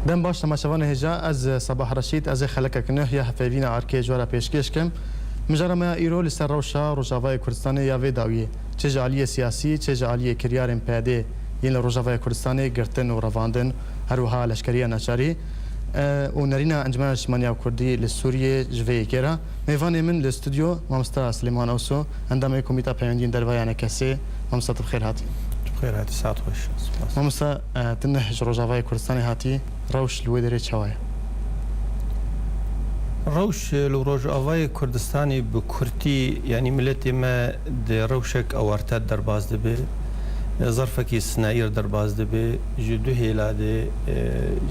دم باش تماشاوان هجا از صباح رشید از خلک کنه یا حفیوین عرکه جوارا پیشکش کم مجرم ایرو لسر روشا روجاوای کردستان یا ویداویه چه جالی سیاسی چه جالی کریارم پیاده یل روجاوای کردستان گرتن و رواندن هروها لشکریه نچاری و نرینا انجمن اجتماعی کردی لسوریه جوی کرا میوان من الاستودیو مامستا سلیمان اوسو اندام کمیته پیوندین دروایانه کسی مامستا بخیر هاتی بخیر هاتی ساعت خوش مامستا تنه روجاوای کردستان هاتی روش لودره چوای روش لروجاوای کردستانی بکرتی یعنی ملتی ما د روشک اوارتاد در باز دبه ظرف کی سنایر در باز دبه جدو هیلاده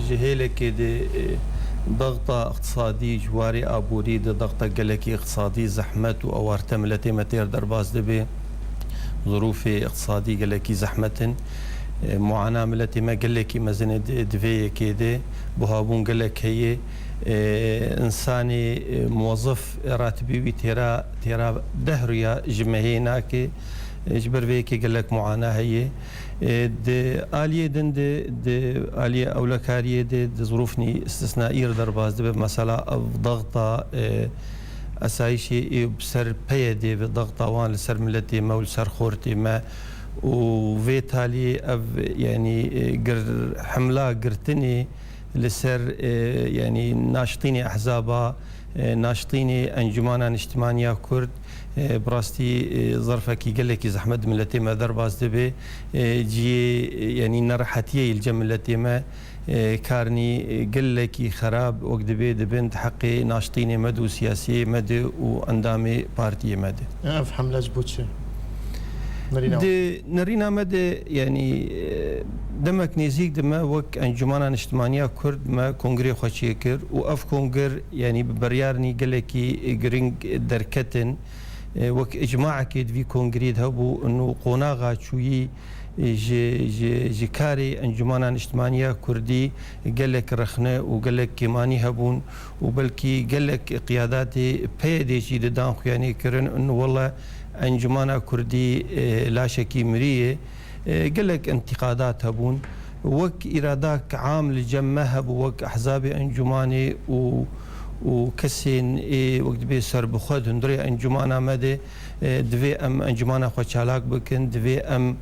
جهیل که د ضغط اقتصادی جواری آبوری د ضغط گلکی اقتصادی زحمت و اوارت ملتی متیر در باز دبه ظروف اقتصادی گلکی زحمتن معاناة ملتي ما قال لك مزن دفيه كده بهابون قال لك هي انساني موظف راتبي ترى دهريا جمهيناك جبر بيكي قال لك معاناة هي د آلية دن د آلية أولكارية د ظروفني استثنائية درباز ده مثلا ضغطة أسايشي بسر بيدي بضغطة وان لسر ملتي ما ولسر خورتي ما وفي تالي يعني حملة قرتني لسر يعني ناشطيني أحزابها ناشطيني أنجمانا اجتماعية كرد براستي ظرفة كي قال لك زحمة ملتي ما درباز دبي جي يعني نرحتيه الجم ملتي ما كارني قال لك خراب وقت دبي دبنت حقي ناشطيني مد وسياسي مد واندامي بارتي مد أفهم لاش بوتشي نرينا مدى يعني دمك نزيك دما وك انجمانا اجتماعية كرد ما كونغري خوشي كر واف كونغر يعني ببريارني قالكي جرينج دركتن وك اجماع كيد في كونغري هبو انه قناغا شوي جكاري انجمانا اجتماعية كردي قالك رخنة وقالك كيماني هبون وبلكي قالك قياداتي بيدي شي دان يعني كرن انه والله انجمانا كردي لا شكي مريه قال لك انتقادات هبون وك ارادات عام لجمه هب وك احزاب انجماني وكسين وقت بي سر بخد هندري انجمانا مدي دفي ام انجمانا خو چالاك بكن دفي ام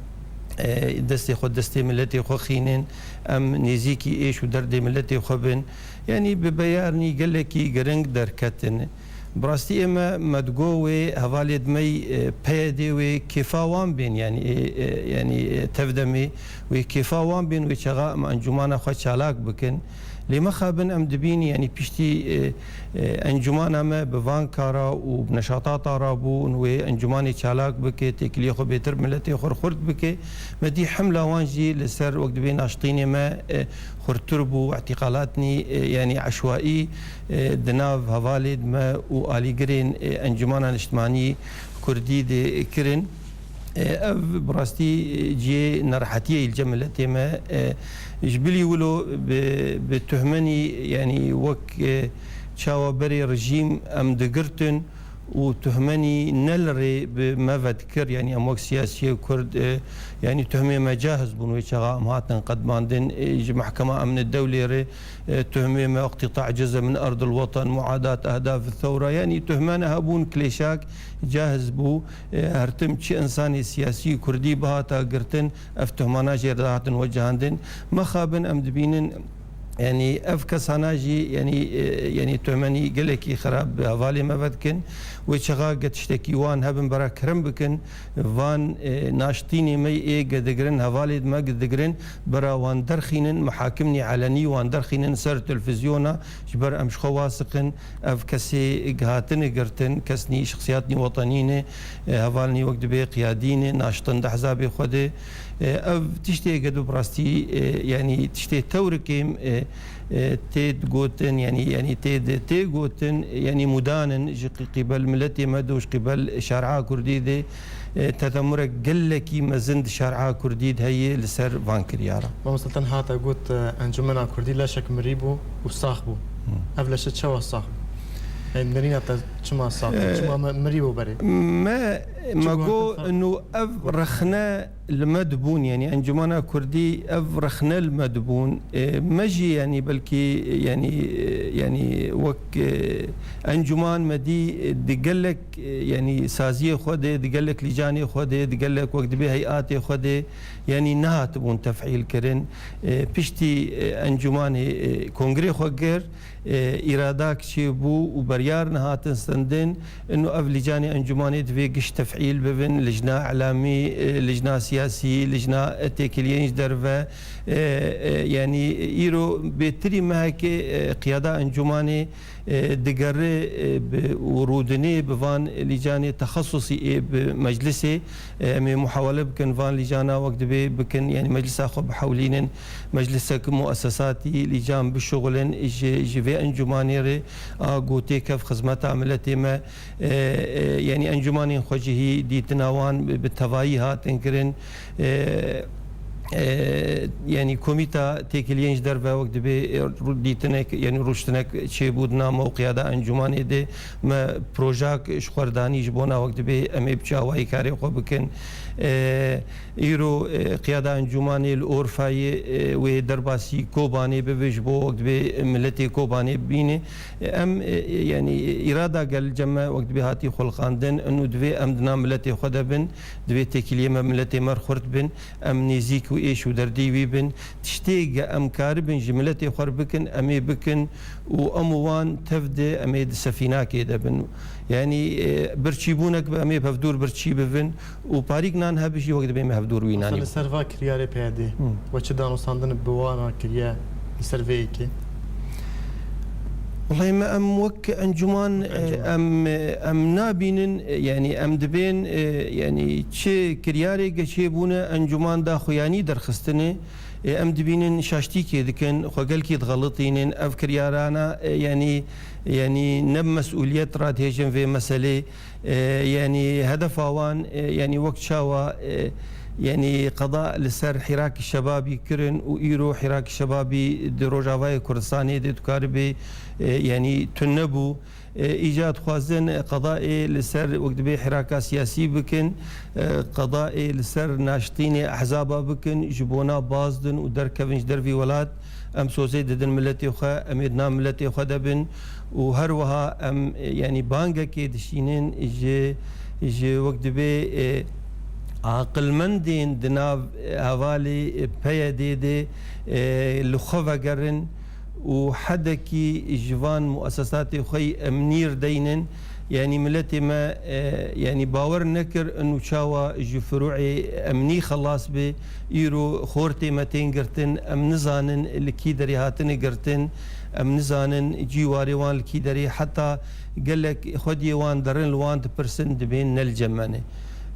دستي خود دستي ملتي خو خينين ام نزيكي ايش ودرد ملتي خو بن يعني ببيارني قال لك جرنج دركتن براستي اما مدقوي هفاليد مي بيدي وكيفاوان بين يعني تفدمي وكيفاوان بين وشغاء ما انجمانا خو چالاك بكن لما خابن ام دبيني يعني بيشتي انجمانا ما بفان كارا وبنشاطات رابون وانجماني چالاك بكي تكلي خو بيتر ملتي خرد بكي مدي حمله وانجي لسر وقت بين ناشطيني ما خرتربو اعتقالاتني يعني عشوائي دناف هفاليد ما والي جرين انجمانا اجتماعي كردي دي كرن براستي جي نرحتيه الجملة ما جبلي ولو بتهمني يعني وك شاو بري رجيم ام دقرتن وتهمني نلري بما فذكر يعني اموك سياسيه كرد يعني تهمه ما جاهز بنو شغا امهاتن قد ماندن محكمه امن الدولي تهمه ما اقتطاع جزء من ارض الوطن معاداه اهداف الثوره يعني تهمنا هبون كليشاك جاهز بو هرتم شي انساني سياسي كردي بهاتا قرتن افتهمنا جيرات وجهاندن ما خابن ام دبينن يعني افكس هناجي يعني تهمني قلكي خراب بهفالي ما بدكن وشغا قد تشتكي وان هبن برا كرم بكن وان ناشطيني مي اي قدقرن هفالي ما قدقرن برا وان درخينن محاكمني علني وان درخينن سر تلفزيونا جبر امش خواسقن افكسي قهاتن قرتن كسني شخصياتني وطنيني هفالني وقت بي قياديني ناشطن دحزابي خودي اف تشتي قدو براستي يعني تشتي توركيم تيد قوتن يعني تيد قوتن يعني مدانن قبل ملتي مدوش قبل شارعة كردي دي تتمرك قلكي مزند شارعة كردي هي لسر فانكريارا ومثلا هاتا قوت انجمنا كردي لا شك مريبو وصاحبو افلشت شو صاحبو يعني نرينا شما صافي شما مريبو بري ما جو انه اف رخنا المدبون يعني انجمانا كردي اف رخنا المدبون مجي يعني بلكي يعني وك انجمان مدي دقلك يعني سازيه خده دقلك لجاني خده دقلك وقت به هيئات خده يعني نهات بون تفعيل كرن بشتي انجمان كونغري خوغر إراداك شيبو وبريار نهات سندن إنه أف لجاني أنجماني دفي قش تفعيل ببن لجنة إعلامي لجنة سياسي لجنة تيكلينج درفة يعني إيرو بتري مهك قيادة أنجماني دقري ورودني بفان لجاني تخصصي بمجلسي محاولة بكن فان لجانا وقت بكن يعني مجلس أخو بحولين مجلسك مؤسساتي لجان بالشغلن جي انجماني ري قوتي كيف خدمات عملتي ما يعني انجماني خوجي دي تناوان بالتفاهي هات انكرن يعني كوميتا تيكلينج دربا وقت بي ديتنك يعني روشتنك شي بودنا موقع دا انجماني دي ما بروجاك شخورداني جبونا وقت بي امي بچاوي كاري خو بكن ايرو قياده انجماني الاورفاي و درباسي كوباني بوجبو وقت بي ملتي كوباني بيني ام يعني اراده قال جمع وقت بي هاتي خلقاندن انه دبي امدنا ملتي خدبن دبي تيكليما ملتي مرخرت بن ام نيزيك وإيش ودردي بن تشتيق أم كاربن جملتي خربكن أمي بكن وأموان تفدي أمي سفينة كده بن يعني برشيبونك بأمي بهفدور برشيب بن وباريك نان هبشي وقت بيم هفدور ويناني. مثلا سرفا كرياري بيادي وشدانو صندن بوانا كريا سرفيكي. والله ما ام وك انجمان ام نابين يعني ام دبين يعني تشي كرياري قشيبونا انجمان دا خوياني درخستني ام دبين شاشتيكي دكن خوغلكي تغلطين اف كريارانا يعني نب مسؤولية راد هيجن في مسألة يعني هدف اوان يعني وقت شاوا يعني قضاء لسر حراك الشبابي كرن وإيرو حراك الشبابي دي روجافاي كردستاني دي تكاربي يعني تنبو إيجاد خوازن قضاء لسر وقت بي حراكة سياسي بكن قضاء لسر ناشطين أحزابا بكن جبونا بازدن ودركفنج درفي ولاد أم سوزي ددن ملتي وخا أميدنا ملتي وخا دبن وهروها أم يعني بانجا كي دشينين إجي وقت بي عقل مندين دناف هوالي بيا دي لخوفا قرن وحدكي جوان مؤسساتي خي منير دينن يعني ملتي ما يعني باور نكر انه شاوا جو فروعي امني خلاص بي يرو خورتي متين قرتن ام نزانن اللي دري هاتن قرتن ام نزانن جيواري وان اللي دري حتى قال لك خدي وان درن الوان برسنت بين الجمانه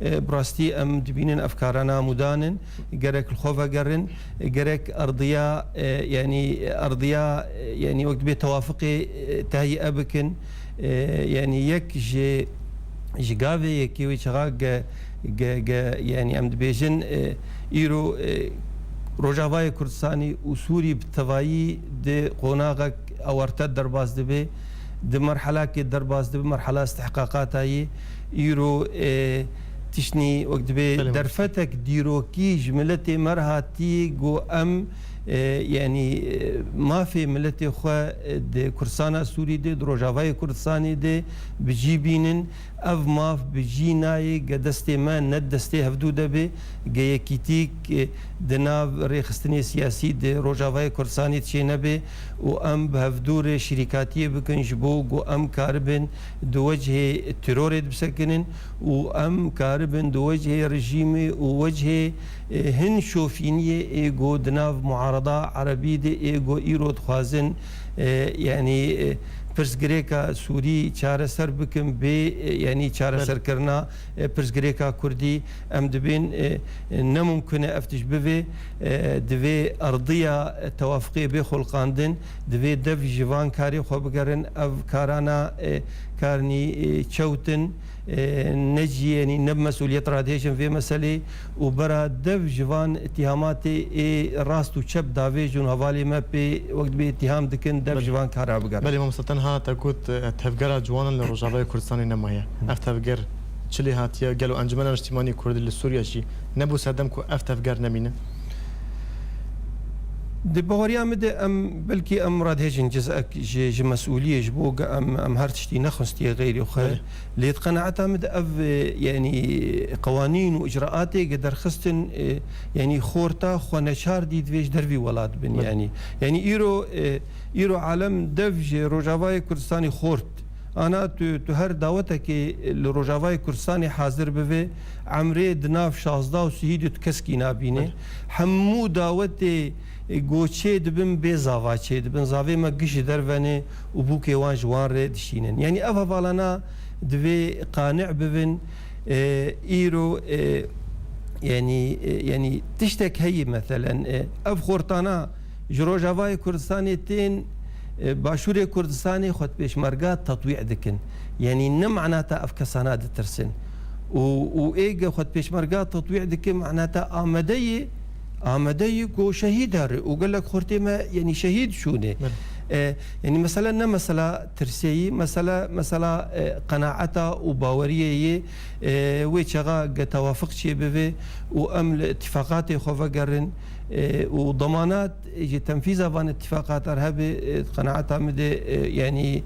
براستي ام دبينن افكارنا مدانن جرك الخوفا قرن جرك ارضياء يعني وقت بتوافقي تهيئه بكن يعني يك جي قافي يكي ويشغاق يعني ام دبيجن ايرو روجافاي كردستاني وسوري بالتفايي دي قوناغك او ارتد درباز دبي دي مرحله كي درباز دبي مرحله استحقاقات هي ايرو تشني وقت بي درفتك ديروكي جملتي مرهاتي جو ام يعني ما في ملتي خو دي كردستان سوري دي روجافاي كردستاني دي بجيبينن اف ماف بجيناي قدستي ما ندستي هفدوده بي جيكيتيك دناف ريخستني سياسي دي روجافاي كردستاني تشينبي وام بهفدور شركاتيه بكن جبو جو ام كاربن دوجه الترور بسكنن وام كاربن دوجه رجيمي ووجه هن شوفينيه ايجو دناف معارضه عربي دي ايجو ايرود خوازن يعني پرسگریکا سوری چاره سر بکن به یعنی چاره سر کرنا پرسگریکا کردی ام دبین نممکنه افتش بوی دوی ارضیا توافقی به خلقاندن دوی دو جوان کاری خو بگرن اف کارانا كارني تشوتن نجي يعني نب مسؤولية راديشن في مسألة وبرا دف جوان اتهاماتي راست وشب دافيجون هوالي ما بي وقت بي اتهام دكن دف جوان كارا بقر بلي ممستنها تقول تفجر جوانا لرجاوي كردستان نمايا افتفجر چلی هاتیه گلو انجمن اجتماعی کرد لسوریا جی نبو سدم کو افتفجر نمینه دي بوريا مدى ام بلكي ام راد هيجن جزءك جي مسؤوليه جبوق ام هرتشتي نخستي غيري وخير اللي قناعتها مدى اف يعني قوانين واجراءاتي قدر خستن يعني خورتا خونشار دي دفيش دربي ولاد بن يعني ايرو عالم دفج روجافاي كردستاني خورت انا تو هر دعوتك لروجافاي كردستاني حاضر بوي عمري دناف 16 و سهيد تكسكي نابينه همو دعوتي گوچه دبن به زاوا چه دبن زاوی ما گش درونه و بو کې وان جوان ر دشینن یعنی اف بالانا دوی قانع ببن ايرو يعني تشتك هي مثلا اف خورتانا جروجاوای کردستانی تین باشور کردستانی خود پیشمرگات تطویع دکن يعني نم معناتها اف کسانات ترسن و ايجا خود پیشمرگات تطویع دکن معناتها آمده کو شهید هر وقال لك خورتي ما يعني شهيد شونه يعني مثلا ترسي مثلا قناعته وباوريه ويشغا توافق شي بفي وام اتفاقات خو قرن وضمانات تنفيذها فان اتفاقات ارهابي قناعتها مدي يعني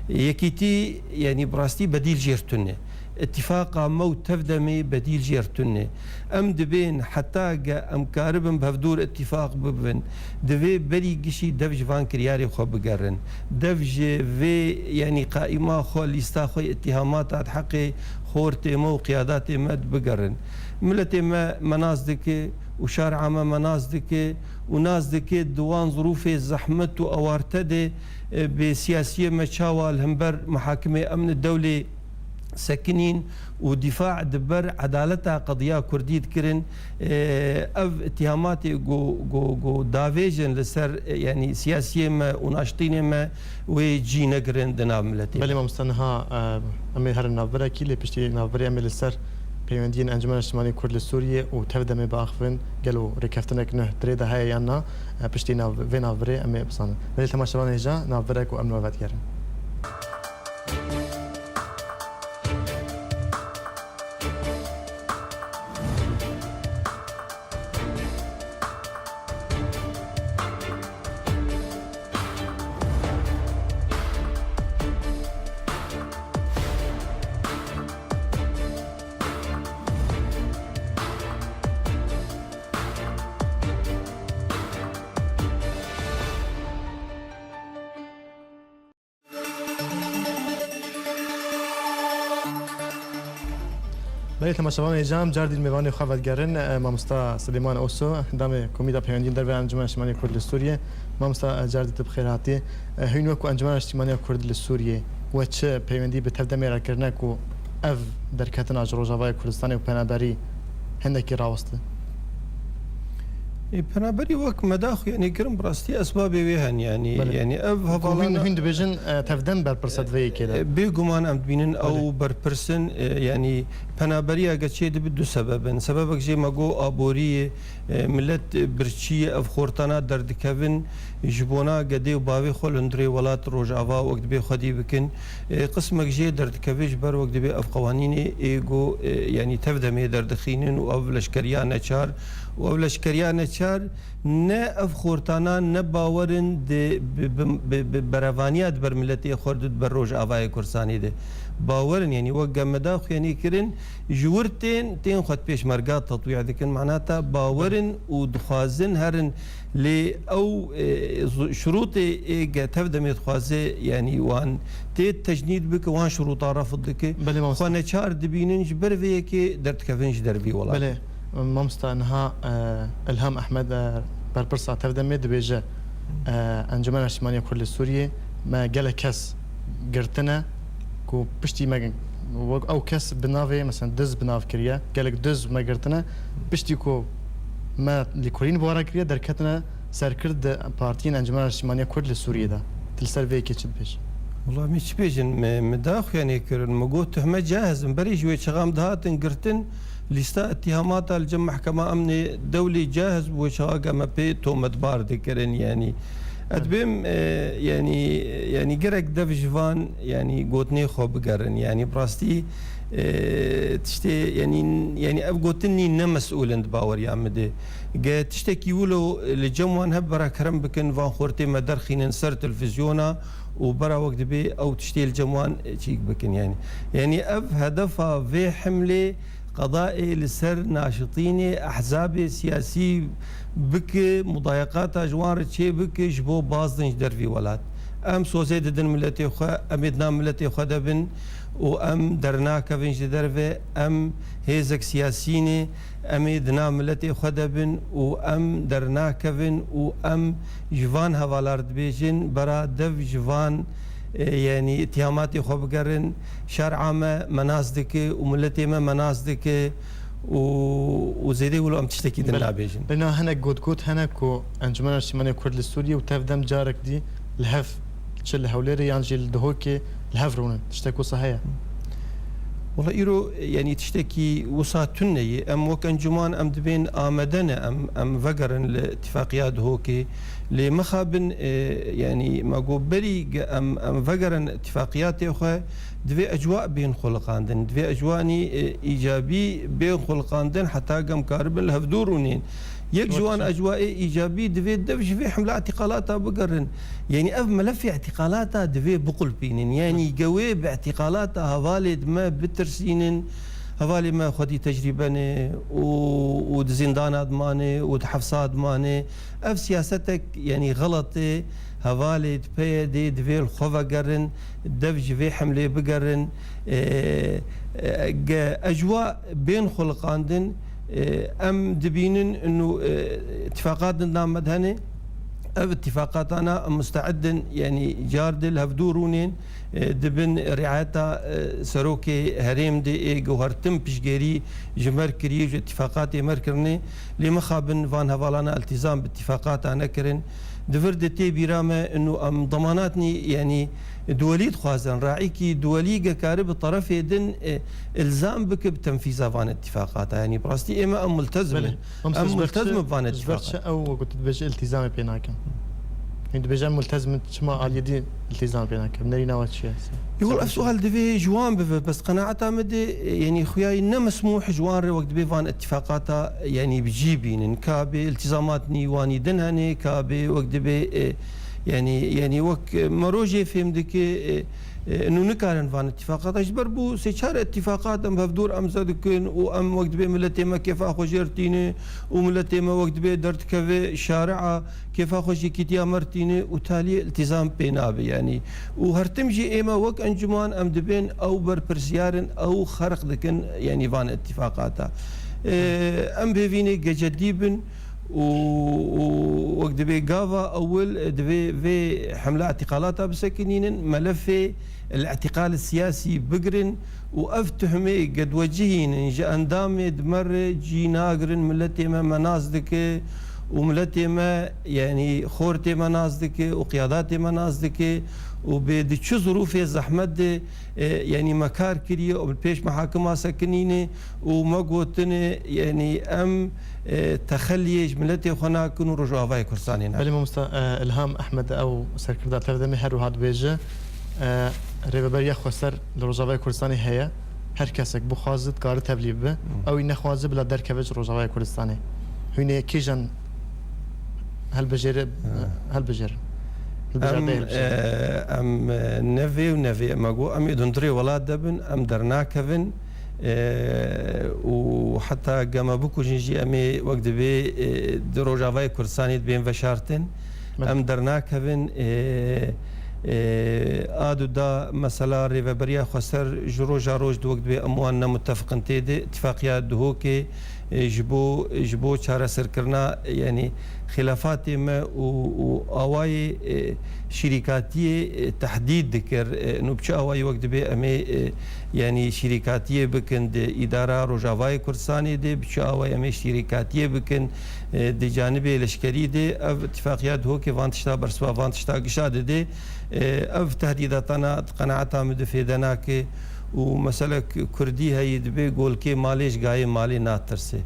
يكيتي يعني براستي بديل جيرتونه اتفاقا موت تفدمي بديل جيرتني ام دبين حتى ام كاربن بهفدور اتفاق ببن دبي بري قشي دفج فان كرياري خو بقرن دفج في يعني قائمة خو ليستا خو اتهامات حقي خورتي مو قياداتي مد بقرن ملتي ما منازدك وشارع ما منازدك ونازدك دوان ظروف زحمة واوارتدي بسياسية مشاوى الهمبر محاكمة امن الدولة سكنين ودفاع دبر عدالتها قضية كرديد كرن اف اتهاماتي جو دافيجن لسر يعني سياسية ما وناشطين ما ويجي نقرن دنا ملتي بلي ما مستنها امي هر نافبرا كي لي بشتي نافبرا امي لسر بيوندين انجمن اجتماعي كرد لسوريا وتفدم باخفن قالوا ركفتنك نه تريدا هاي يانا بشتي نافبرا امي بصنا بلي تماشوان هجا نافبرا كو امنو فات كرن بله تماشاوان جام جردی میوانی خواهد گرن مامستا سلیمان اوسو دام کمیته پیوندین در انجمن اجتماعی کرد سوریه مامستا جردی تبخیر هاتی هینو کو انجمن اجتماعی کرد سوریه و چه پیوندی به تفدم را کردن کو اف در کتن اجروجاوای کردستان و پنابری هندکی راوسته پنابری وقت مداخل يعني كرم براستي اسباب ويهن يعني اف هفالان هند بيجن تفدم بر برسد في كده بيغمان ام بينن او بر برسن يعني پنابری اگه چه بدو سببك جي ماغو ابوري ملت برچي اف خورتانا دردكبن جبونا قدي وباوي خولندري ولات روجاوا وقت بي خدي بكن قسمك جي دردكبيش بر وقت بي اف قوانين ايغو يعني تفدمي دردخينن او لشكريان چار و لشکریان چار نه اف خورتانا نه باورن د بروانیات بر ملتی خورد بر روج آوای کردستانی ده باورن يعني وقع مداخ يعني كرن جورتين تين خد بيش مرقات تطويع دكن معناتها باورن ودخوازن هرن ل او شروط ايجا تفدم يتخوازي يعني وان تيت تجنيد بك وان شروط رفض دك خوانا چار دبينن جبر فيكي درت كفنش دربي والله بله مامستا انها الهام احمد بربرسا تفدم دبيجه انجمن اجتماعي كرد سوريا ما قال كاس قرتنا كو بشتي ما او كاس بنافي مثلا دز بناف كريا قالك دز ما قرتنا بشتي كو ما لكورين بورا كريا دركتنا سركرد بارتين انجمن اجتماعي كرد سوريا ده تلسر في كيتش بيش والله مش بيجن مداخ يعني كرن مقوت تهمة جاهز مبري شوي شغام دهاتن قرتن لستا اتهامات الجمع محكمة أمني دولي جاهز وشغاقة ما بي تومت بارد كرن يعني أدبم يعني قرق دف جفان يعني قوتني خو بقرن يعني براستي تشتي يعني أبقوتني نمسؤول عند باور يا عمدي قا تشتكي ولو لجموان هبرا كرم بكن فان خورتي ما درخين سر تلفزيونا وبرا وقت بي أو تشتي الجموان تشيك بكن يعني أب هدفها في حملة قضائي لسر ناشطيني أحزاب سياسي بك مضايقات جوار تشي بك جبو بازدنج درفي ولاد أم سوزيد دن ملتي خا أمدنا ملتي خدبن وأم درنا كفنج درفي أم هيزك سياسيني أمدنا ملتي خدبن وأم درنا كفن وأم جوان هوالارد بيجن برا دف جوان يعني اتهاماتي خو بقرن شرع ما مناسدك وملتي ما مناسدك وزيدي ولو ام تشتكي دنا بيجن لنا هنا قد هنا كو انجمن اجتماعي كرد الاستوديو وتفدم جارك دي الهف تشل هوليري يانجي الدهوكي الهف رونن تشتكوا صحيح والله إيرو يعني تشتكي وساتني أم وك أنجمان أم دبين آمدنا أم فقرن الاتفاقيات هوكي لمخابن يعني ما قبلي أم فقرن اتفاقيات أخرى دبي أجواء بين خلقاندن دبي أجواني إيجابي بين خلقاندن حتى قم كاربن الهفدورونين يك جوان أجواء إيجابي دفي دفش في حملة اعتقالاتها بقرن يعني أف ملف اعتقالاتها دفي بقل بينن يعني قوي باعتقالاتها هوالد ما بترسينن هوالي ما خدي تجربة ودزندانات ماني ودحفصات ماني أف سياستك يعني غلطة هوالد بيدي دفي الخوفة قرن دفش في حملة بقرن أجواء بين خلقاندن أم دبينن إنه اتفاقات نظام مدهني أو اتفاقات أنا مستعد يعني جارد الهفدورونين دبن رعايتها سروكي هريم دي جوهرتم بشجري جمر كريج اتفاقات مركرني لمخابن فان هفالانا التزام باتفاقات أنا كرن دفرد تي بيرامة إنه أم ضماناتني يعني دوليد خوازن راعيكي دولي كارب طرف دن الزام بك بتنفيذ فان اتفاقات يعني براستي اما ام ملتزم بفان اتفاقات او قلت بيجي التزام بيناكم انت بيجي ملتزم شما على يدي التزام بيناكم نرينا واتشي يقول السؤال دفي جوان بس قناعتها مدي يعني خوياي إنه مسموح جوان وقت بيفان اتفاقاتها يعني بجيبين كابي التزامات نيواني دنهني كابي وقت بي يعني وك مروجي فهم دك انه نكارن فان اتفاقات اجبر بو سيشار اتفاقات ام بفدور ام زادكن وام وقت بي ملتي ما كيف اخو جرتيني وملتي ما وقت بي درت كفي شارعه كيف اخو جي كيتيا مرتيني وتالي التزام بينابي يعني وهرتمجي ايما وك انجمان ام دبين او بر برسيارن او خرق دكن يعني فان اتفاقاتها ام بيفيني جديبن ووقت بي قافا اول دبي في حمله اعتقالاتها بسكنين ملف الاعتقال السياسي بقرن وافتهمي قد وجهين جا اندامي دمر جي ناقرن ملتي ما منازدك وملتي ما يعني خورتي منازدك وقياداتي منازدك وبدي شو ظروف الزحمه يعني مكار كريه وبالبيش محاكمه سكنينه وما قوتني يعني ام تخلي جملتي خنا كنوا رجوا فاي كرسانين بل الهام احمد او سركردا تردمي هر وهاد بيجه ريبريا خسر لرجوا كردستاني هي هر کسک بخوازد کار تبلیغ به او این خوازه بلا در کوچ روزهای کردستانی هینه کیجن هل بجر ام نفي ماقو ام يدندري ولاد دبن ام درنا كفن وحتى قام بكو جنجي امي وقت بي دروجافاي كردستاني بين فشارتن ام درنا كفن آدو دا مثلا ريفابريا خسر جروجا روج دو وقت بي امواننا متفقن تيدي اتفاقيات دهوكي جبو چاره سرکرنا يعني خلافات ما واواي شركاتيه تحديد ذكر انه بچ اواي وقت به امي يعني شركاتيه بكن اداره روجاواي كردستاني دي بچ اواي امي شركاتيه بكن دي جانب لشكري دي اتفاقيات هو كي فانتشتا برسوا فانتشتا قشاد دي اف تهديداتنا قناعتها مدفيدناك ومسألة كردي هي دبي قول كي ماليش جاي مالي ناترسي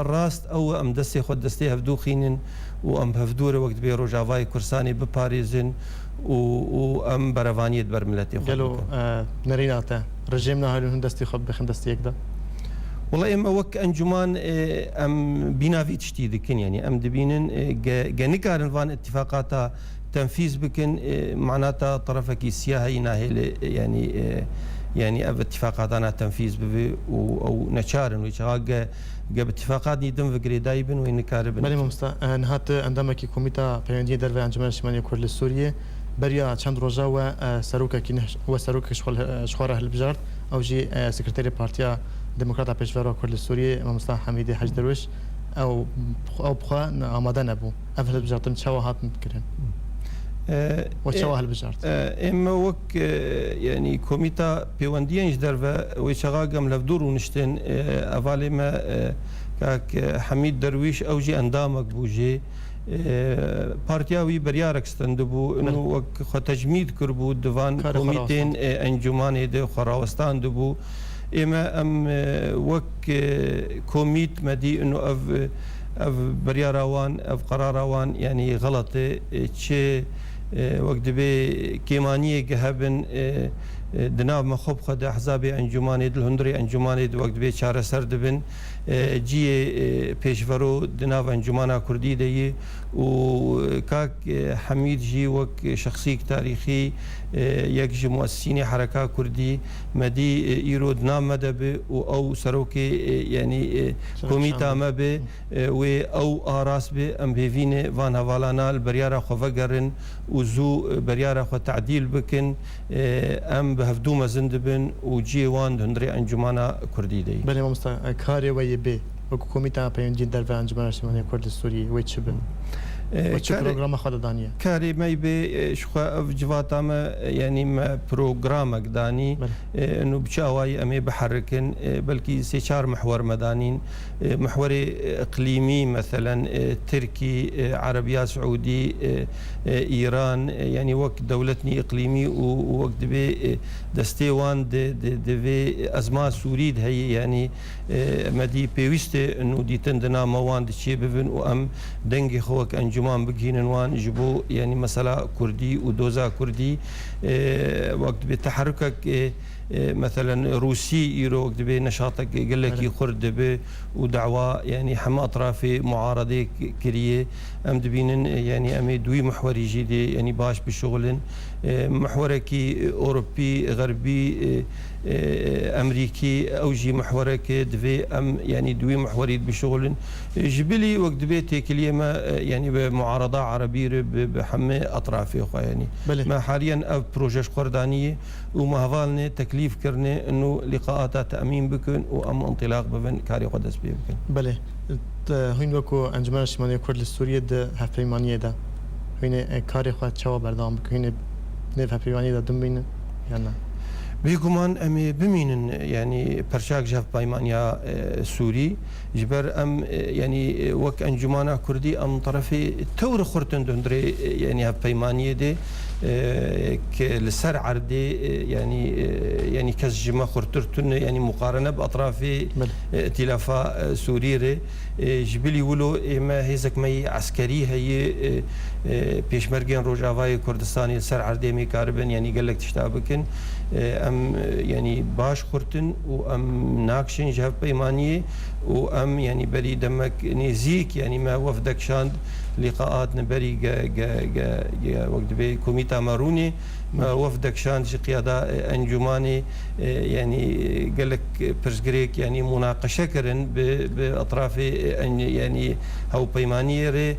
راست او ام دستي خود دستي هفدو خينن وام هفدور وقت بي روجاواي كرساني بباريزن وام برفانيت برملتي خود قالوا نريناتا رجيمنا هالون دستي خود بخن دستي يكدا والله ام وك انجمان ام بينا في تشتي كن يعني ام دبينن جنكارن فان اتفاقاتها تنفيذ بكن معناتها طرفك السياحي ناهل يعني اتفاقاتنا تنفيذ به او نشارن ويشاق جاب اتفاقات ندم فكري دايبن وين كاربن بله ممستا نهات عندما كي كوميتا بيندي درب انجمن الشماليه كرد السوريه بريا چند روزا و سروكا كي و سروكا شخوره البجارت او جي سكرتيري بارتيا ديمقراطا بيشفرا كرد السوريه ممستا حميدي حج درويش او بخا آماده نبو افل البجارت شوا هات متكرن وشوا هالبجارت اما وك يعني كوميتا بيوندينج درفا ويشغاقم لفدور ونشتن افالي ما كاك حميد درويش او جي اندامك بوجي بارتياوي بريارك استندبو انه وك خو تجميد كربو دفان كوميتين انجمان دي خراوستان دبو اما ام وك كوميت مدي انه اف برياراوان اف قراراوان يعني غلطه تشي وقت بي كيمانيه جهبن دناب مخوب خد احزاب انجماني الهندري انجماني وقت بي چاره سر دبن جي پیشورو دناب انجمانا كردي دي وكاك حميد جي وك شخصي تاريخي يك مؤسسين حركه كردي مدي ايرود نام مدب او سروكي يعني كوميتا مب او اراس به ام بيفين فان هوالانا البرياره خفقرن وزو برياره خو تعديل بكن ام بهفدو مزندبن وجي وان هندري انجمانا كردي دي بله ممستا كاري ويبي وكوميتا بيندي درب انجمن الشماليه كرد السوريه ويتشبن وش برنامج خالد دانية كاري ما يبي شخوا أفجفات ما يعني ما برنامج داني إنه بشاوي أمي بحركن بلكي سيشار محور مدانين محور إقليمي مثلا تركي عربية سعودي إيران يعني وقت دولتني إقليمي ووقت بي دستيوان دي أزمة سوريد هي يعني مدي بيوست إنه دي تندنا موان دشي بفن وأم دنجي خوك أنجمان بجينن وان جبو يعني مثلا كردي ودوزا كردي وقت بتحركك مثلا روسي يرو وقت بي نشاطك قال لك خرد به ودعوة يعني حما أطراف معارضة كريه أم دبينن يعني أمي دوي محوري جدي يعني باش بشغلن محورك أوروبي غربي أمريكي أو جي محورك دفي أم يعني دوي محوري بشغلن جبلي وقت بيتي كليما يعني بمعارضة عربية بحمي أطرافي يعني ما حاليا أو بروجيش قردانية وما هفالنا تكليف كرنا إنه لقاءات تأمين بكن وأم انطلاق بفن كاري قدس بي بكن بله هين وكو أنجمن الشمالية كرد السورية ده هفريمانية ده هين كاري خواهد شوا بردام بكن هين نف هفريمانية ده دم بينن يعني بيكمان أمي بمين يعني برشاك جهف بايمانيا سوري جبر أم يعني وك أنجمانا كردي أم طرفي تور خورتن دندري يعني هف بايمانية دي كالسر عردي يعني كزجما خورترتن يعني مقارنة بأطراف ائتلافا سوريري جبلي ولو ما هيزك مي عسكري هي بيشمرجين روجافاي كردستاني السر عردي مي كاربن يعني قال لك تشتابكن ام يعني باش خورتن وام ناكشن جهب بيمانيه وام يعني بري دمك نزيك يعني ما وفدك شاند لقاءات نبري وقت بي كوميتا ماروني وفدك شان قيادة أنجماني يعني قال لك برزقريك يعني مناقشة كرن بأطراف يعني أو بيمانية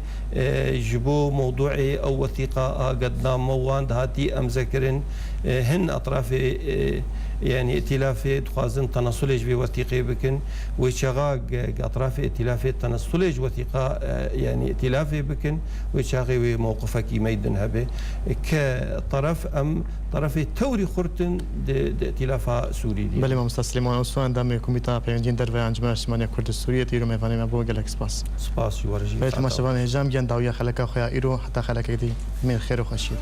جبو موضوعي أو وثيقة قدنا موان هاتي أم ذكرن هن أطراف يعني ائتلافي تخازن تنصلج بوثيقة بكن وشغاق أطراف ائتلافي تنصلج وثيقة يعني ائتلافي بكن وشاغي موقفك يميدن هبه كطرف أم طرف توري خرتن ائتلافها سوري بله ما مستسلمان أسوان دام كوميتا بينجين دربي أنجمن اجتماعية كرد السورية تيرو ميفاني ما بو قالك سباس يورجي بيت ما شبان هجام جن داوية خلك أخويا إيرو حتى خلك دي من خير وخشيد